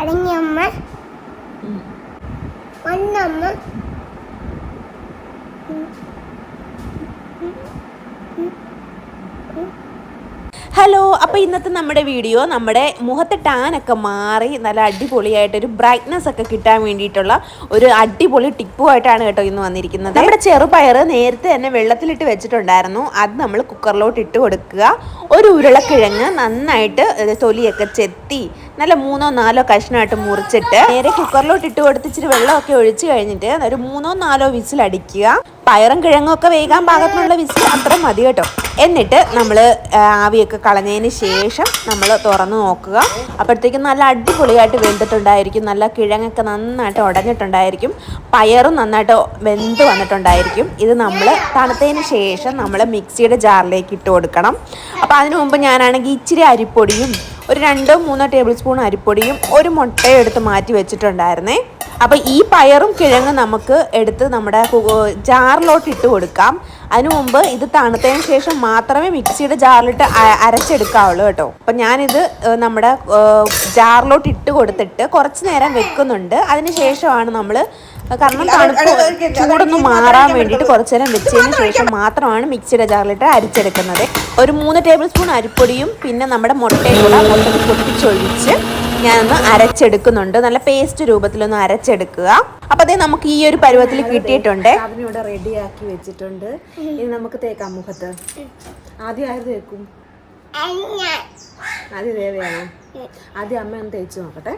അടങ്ങിയമ്മ വന്നമ്മ hello, അപ്പോൾ ഇന്നത്തെ നമ്മുടെ വീഡിയോ നമ്മുടെ മുഖത്തെ ടാനൊക്കെ മാറി നല്ല അടിപൊളിയായിട്ടൊരു ബ്രൈറ്റ്നസ് ഒക്കെ കിട്ടാൻ വേണ്ടിയിട്ടുള്ള ഒരു അടിപൊളി ടിപ്പുമായിട്ടാണ് കേട്ടോ ഇന്ന് വന്നിരിക്കുന്നത്. നമ്മുടെ ചെറുപയർ നേരത്തെ തന്നെ വെള്ളത്തിലിട്ട് വെച്ചിട്ടുണ്ടായിരുന്നു. അത് നമ്മൾ കുക്കറിലോട്ട് ഇട്ട് കൊടുക്കുക. ഒരു ഉരുളക്കിഴങ്ങ് നന്നായിട്ട് തൊലിയൊക്കെ ചെത്തി നല്ല 3-4 കഷ്ണമായിട്ട് മുറിച്ചിട്ട് നേരെ കുക്കറിലോട്ട് ഇട്ട് കൊടുത്ത് ഇച്ചിരി വെള്ളമൊക്കെ ഒഴിച്ച് കഴിഞ്ഞിട്ട് ഒരു 3-4 വിസിലടിക്കുക. പയറും കിഴങ്ങും ഒക്കെ വേകാൻ പാകത്തിനുള്ള വിസിൽ അത്ര മതി കേട്ടോ. എന്നിട്ട് നമ്മൾ ആവിയൊക്കെ കളഞ്ഞതിന് ശേഷം നമ്മൾ തുറന്ന് നോക്കുക. അപ്പോഴത്തേക്കും നല്ല അടിപൊളിയായിട്ട് വെന്തിട്ടുണ്ടായിരിക്കും. നല്ല കിഴങ്ങൊക്കെ നന്നായിട്ട് ഉടഞ്ഞിട്ടുണ്ടായിരിക്കും. പയറും നന്നായിട്ട് വെന്ത് വന്നിട്ടുണ്ടായിരിക്കും. ഇത് നമ്മൾ തണുത്തതിന് ശേഷം നമ്മൾ മിക്സിയുടെ ജാറിലേക്ക് ഇട്ട് കൊടുക്കണം. അപ്പോൾ അതിനു മുമ്പ് ഞാനാണെങ്കിൽ ഇച്ചിരി അരിപ്പൊടിയും ഒരു 2-3 ടേബിൾ സ്പൂൺ അരിപ്പൊടിയും ഒരു മുട്ടയും എടുത്ത് മാറ്റി വെച്ചിട്ടുണ്ടായിരുന്നേ. അപ്പോൾ ഈ പയറും കിഴങ്ങും നമുക്ക് എടുത്ത് നമ്മുടെ ജാറിലോട്ട് ഇട്ട് കൊടുക്കാം. അതിനു മുമ്പ് ഇത് തണുത്തതിന് ശേഷം മാത്രമേ മിക്സിയുടെ ജാറിലിട്ട് അരച്ചെടുക്കാവുള്ളൂ കേട്ടോ. അപ്പം ഞാനിത് നമ്മുടെ ജാറിലോട്ട് ഇട്ട് കൊടുത്തിട്ട് കുറച്ച് നേരം വെക്കുന്നുണ്ട്. അതിന് ശേഷമാണ് നമ്മൾ, കാരണം തണുപ്പ് ചൂടൊന്നും മാറാൻ വേണ്ടിയിട്ട് കുറച്ച് നേരം വെച്ചതിന് ശേഷം മാത്രമാണ് മിക്സിയുടെ ജാറിലിട്ട് അരിച്ചെടുക്കുന്നത്. ഒരു 3 ടേബിൾ സ്പൂൺ അരിപ്പൊടിയും പിന്നെ നമ്മുടെ മുട്ടയും പൊട്ടിച്ചൊഴിച്ച് ഞാനൊന്ന് അരച്ചെടുക്കുന്നുണ്ട്. നല്ല പേസ്റ്റ് രൂപത്തിലൊന്ന് അരച്ചെടുക്കുക. അപ്പോൾ അതേ നമുക്ക് ഈ ഒരു പരുവത്തിൽ കിട്ടിയിട്ടുണ്ട്. അതിനിവിടെ റെഡിയാക്കി വെച്ചിട്ടുണ്ട്. ഇനി നമുക്ക് തേക്കാം മുഖത്ത്. ആദ്യം ആര് തേക്കും? ആദ്യം ദേവയാണോ? ആദ്യം അമ്മ ഒന്ന് തേച്ച് നോക്കട്ടെ.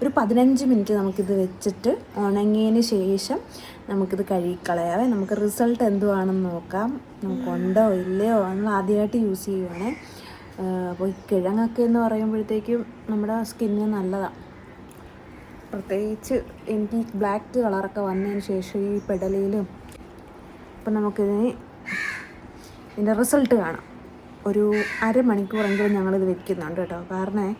ഒരു 15 മിനിറ്റ് നമുക്കിത് വെച്ചിട്ട് ഉണങ്ങിയതിന് ശേഷം നമുക്കിത് കഴുകിക്കളയാവേ. നമുക്ക് റിസൾട്ട് എന്തുവാണെന്ന് നോക്കാം. നമുക്കുണ്ടോ ഇല്ലയോ നമ്മൾ ആദ്യമായിട്ട് യൂസ് ചെയ്യുവാണേ. അപ്പോൾ ഈ കിഴങ്ങൊക്കെ എന്ന് പറയുമ്പോഴത്തേക്കും നമ്മുടെ സ്കിന്നിന് നല്ലതാണ്. പ്രത്യേകിച്ച് എനിക്ക് ബ്ലാക്ക് കളറൊക്കെ വന്നതിന് ശേഷം ഈ പെടലിയിലും. അപ്പം നമുക്കിതിന് ഇതിൻ്റെ റിസൾട്ട് കാണാം. ഒരു അരമണിക്കൂറെങ്കിലും ഞങ്ങളിത് വെക്കുന്നുണ്ട് കേട്ടോ. കാരണം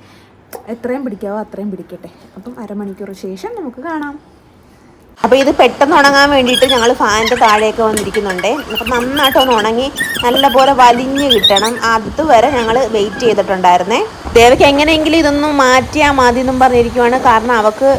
എത്രയും പിടിക്കാവോ അത്രയും പിടിക്കട്ടെ. അപ്പം അരമണിക്കൂർ ശേഷം നമുക്ക് കാണാം. അപ്പോൾ ഇത് പെട്ടെന്ന് ഉണങ്ങാൻ വേണ്ടിയിട്ട് ഞങ്ങൾ ഫാനിൻ്റെ താഴെയൊക്കെ വന്നിരിക്കുന്നുണ്ട്. അപ്പം നന്നായിട്ടൊന്ന് ഉണങ്ങി നല്ലപോലെ വലിഞ്ഞ് കിട്ടണം. അതുവരെ ഞങ്ങൾ വെയിറ്റ് ചെയ്തിട്ടുണ്ടായിരുന്നേ. ദേവയ്ക്ക് എങ്ങനെയെങ്കിലും ഇതൊന്നും മാറ്റിയാൽ മതി എന്നും പറഞ്ഞിരിക്കുവാണ്. കാരണം അവൾക്ക്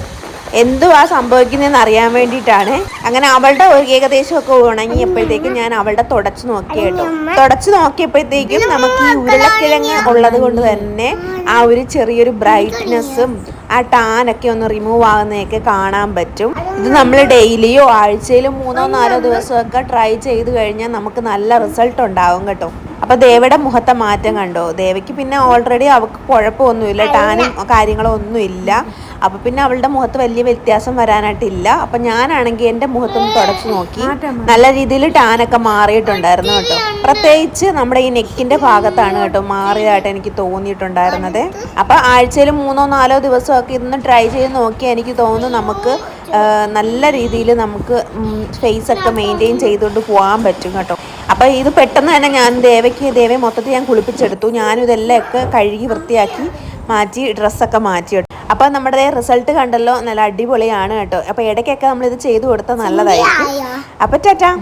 എന്തുവാ സംഭവിക്കുന്നതെന്ന് അറിയാൻ വേണ്ടിയിട്ടാണ്. അങ്ങനെ അവളുടെ ഏകദേശമൊക്കെ ഉണങ്ങിയപ്പോഴത്തേക്കും ഞാൻ അവളുടെ തുടച്ച് നോക്കി കേട്ടോ. തുടച്ച് നോക്കിയപ്പോഴത്തേക്കും നമുക്ക് ഈ ഉരുളക്കിഴങ്ങ് ഉള്ളത് കൊണ്ട് തന്നെ ആ ഒരു ചെറിയൊരു ബ്രൈറ്റ്നെസ്സും ആ ടാനൊക്കെ ഒന്ന് റിമൂവ് ആകുന്നതൊക്കെ കാണാൻ പറ്റും. ഇത് നമ്മൾ ഡെയിലിയോ ആഴ്ചയിലും 3-4 ദിവസമൊക്കെ ട്രൈ ചെയ്ത് കഴിഞ്ഞാൽ നമുക്ക് നല്ല റിസൾട്ട് ഉണ്ടാവും കേട്ടോ. അപ്പോൾ ദേവയുടെ മുഖത്തെ മാറ്റം കണ്ടോ? ദേവയ്ക്ക് പിന്നെ ഓൾറെഡി അവൾക്ക് കുഴപ്പമൊന്നുമില്ല, ടാനും കാര്യങ്ങളോ ഒന്നുമില്ല. അപ്പോൾ പിന്നെ അവളുടെ മുഖത്ത് വലിയ വ്യത്യാസം വരാനായിട്ടില്ല. അപ്പം ഞാനാണെങ്കിൽ എൻ്റെ മുഖത്തൊന്ന് തുടച്ച് നോക്കി, നല്ല രീതിയിൽ ടാനൊക്കെ മാറിയിട്ടുണ്ടായിരുന്നു കേട്ടോ. പ്രത്യേകിച്ച് നമ്മുടെ ഈ നെക്കിൻ്റെ ഭാഗത്താണ് കേട്ടോ മാറിയതായിട്ട് എനിക്ക് തോന്നിയിട്ടുണ്ടായിരുന്നത്. അപ്പോൾ ആഴ്ചയിൽ 3-4 ദിവസമൊക്കെ ഇതൊന്ന് ട്രൈ ചെയ്ത് നോക്കിയാൽ എനിക്ക് തോന്നുന്നു നമുക്ക് നല്ല രീതിയിൽ നമുക്ക് ഫേസൊക്കെ മെയിൻറ്റെയിൻ ചെയ്തുകൊണ്ട് പോകാൻ പറ്റും കേട്ടോ. അപ്പോൾ ഇത് പെട്ടെന്ന് തന്നെ ഞാൻ ദേവയെ മൊത്തത്തിൽ ഞാൻ കുളിപ്പിച്ചെടുത്തു. ഞാനും ഇതെല്ലാം ഒക്കെ കഴുകി വൃത്തിയാക്കി മാറ്റി ഡ്രസ്സൊക്കെ മാറ്റി കേട്ടോ. അപ്പോൾ നമ്മുടെ റിസൾട്ട് കണ്ടല്ലോ, നല്ല അടിപൊളിയാണ് കേട്ടോ. അപ്പോൾ ഇടയ്ക്കൊക്കെ നമ്മളിത് ചെയ്തു കൊടുത്താൽ നല്ലതായിരിക്കും. അപ്പോൾ ടാറ്റാ.